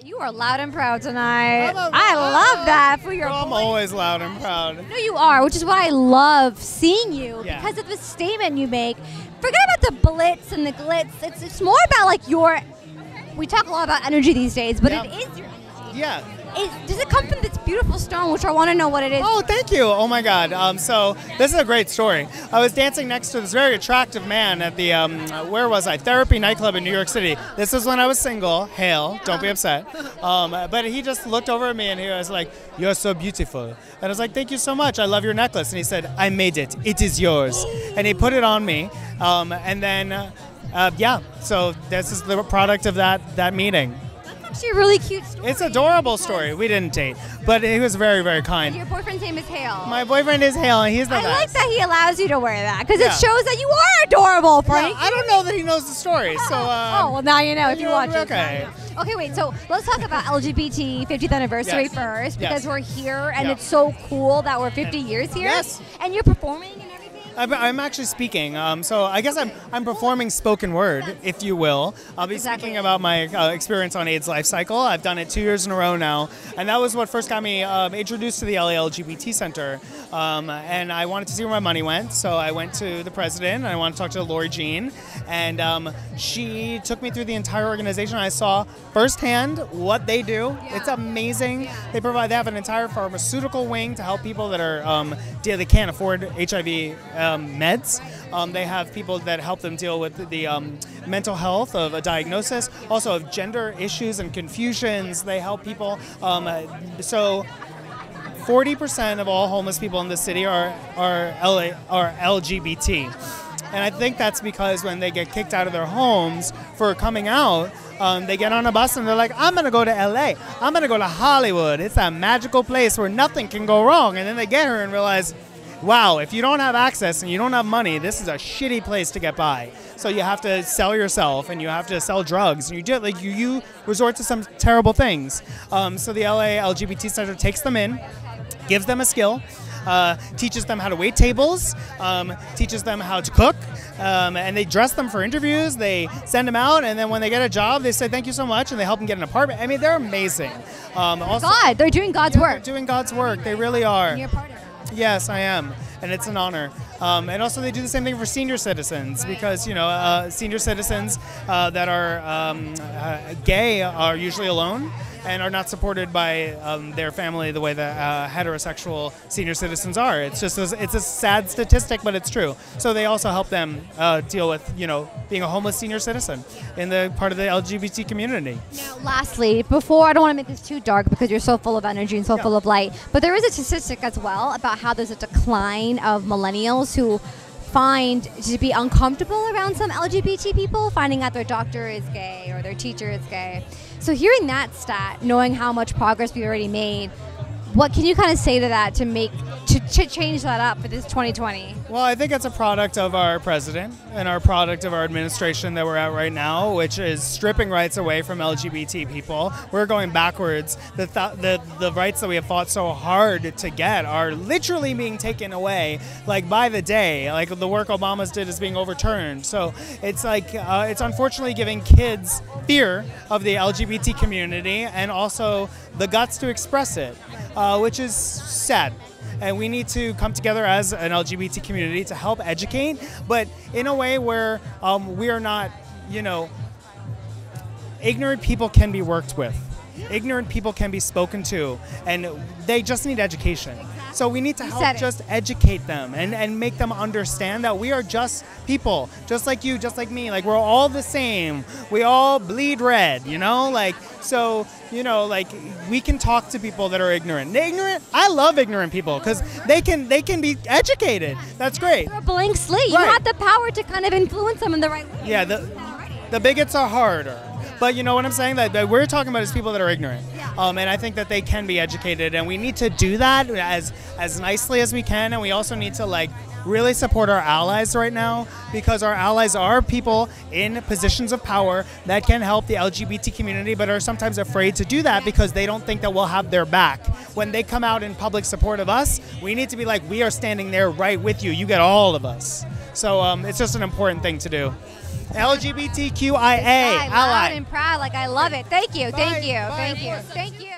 You are loud and proud tonight. I love that for your I'm voice. always loud and proud. No, you are, which is why I love seeing you Yeah. because of the statement you make. Forget about the blitz and the glitz. It's more about like we talk a lot about energy these days, but Yeah. it is your energy. Yeah. Does it come from this beautiful stone, which I want to know what it is? Oh, thank you. Oh my God. So this is a great story. I was dancing next to this very attractive man at the where was I? Therapy nightclub in New York City. This is when I was single. Hail, don't be upset. But he just looked over at me and he was like, "You're so beautiful." And I was like, "Thank you so much. I love your necklace." And he said, "I made it. It is yours." And he put it on me. And then, yeah. So this is the product of that meeting. It's actually a really cute story. It's an adorable story. We didn't date, but he was very, very kind. Your boyfriend's name is Hale. My boyfriend is Hale, and he's the I best. like that he allows you to wear that because Yeah. it shows that you are adorable, Frank. Yeah, I don't know that he knows the story, so. Oh, well, now you know if you watch it. Okay. Okay, wait, so let's talk about LGBT 50th anniversary Yes. first Yes. because we're here and Yeah. it's so cool that we're 50 years here. Yes. And you're performing and everything. I'm actually speaking, so I guess I'm performing spoken word, if you will. I'll be speaking about my experience on AIDS life cycle. I've done it 2 years in a row now, and that was what first got me introduced to the LA LGBT Center. And I wanted to see where my money went, so I went to the president, and I wanted to talk to Lori Jean, and she took me through the entire organization. I saw firsthand what they do. Yeah. It's amazing. They have an entire pharmaceutical wing to help people that are they can't afford HIV meds. They have people that help them deal with the mental health of a diagnosis, also of gender issues and confusions. They help people. So 40% of all homeless people in the city are LGBT. And I think that's because when they get kicked out of their homes for coming out, they get on a bus and they're like, "I'm going to go to LA. I'm going to go to Hollywood. It's a magical place where nothing can go wrong." And then they get here and realize, wow, if you don't have access and you don't have money, this is a shitty place to get by. So you have to sell yourself and you have to sell drugs. And you resort to some terrible things. So the LA LGBT Center takes them in, gives them a skill, teaches them how to wait tables, teaches them how to cook, and they dress them for interviews. They send them out, and then when they get a job, they say thank you so much, and they help them get an apartment. I mean, they're amazing. Also, They're doing God's work. They're doing God's work. They really are. And you're part of it. Yes, I am, and it's an honor. And also, they do the same thing for senior citizens because senior citizens that are gay are usually alone and are not supported by their family the way that heterosexual senior citizens are. It's a sad statistic, but it's true. So they also help them deal with being a homeless senior citizen in the part of the LGBT community. Now, lastly, I don't want to make this too dark because you're so full of energy and so full of light, but there is a statistic as well about how there's a decline of millennials who find to be uncomfortable around some LGBT people, finding out their doctor is gay or their teacher is gay. So hearing that stat, knowing how much progress we've already made, what can you kind of say to that to change that up for this 2020? Well, I think it's a product of our president and our product of our administration that we're at right now, which is stripping rights away from LGBT people. We're going backwards. The rights that we have fought so hard to get are literally being taken away, like by the day. Like the work Obama's did is being overturned. So it's like it's unfortunately giving kids fear of the LGBT community and also the guts to express it, which is sad. And we need to come together as an LGBT community to help educate, but in a way where we are not, ignorant people can be worked with. Ignorant people can be spoken to, and they just need education. So we need to help just educate them and make them understand that we are just people, just like you, just like me. Like, we're all the same. We all bleed red, So, we can talk to people that are ignorant. I love ignorant people because they can be educated. That's great. You're a blank slate. You have the power to kind of influence them in the right way. Yeah, the bigots are harder. But you know what I'm saying? That we're talking about is people that are ignorant. And I think that they can be educated, and we need to do that as nicely as we can, and we also need to really support our allies right now, because our allies are people in positions of power that can help the LGBT community, but are sometimes afraid to do that because they don't think that we'll have their back. When they come out in public support of us, we need to be like, we are standing there right with you. You get all of us. So it's just an important thing to do. LGBTQIA. Loud Ally. and proud, like I love it. Thank you, thank Bye. you, Bye. thank you, thank you.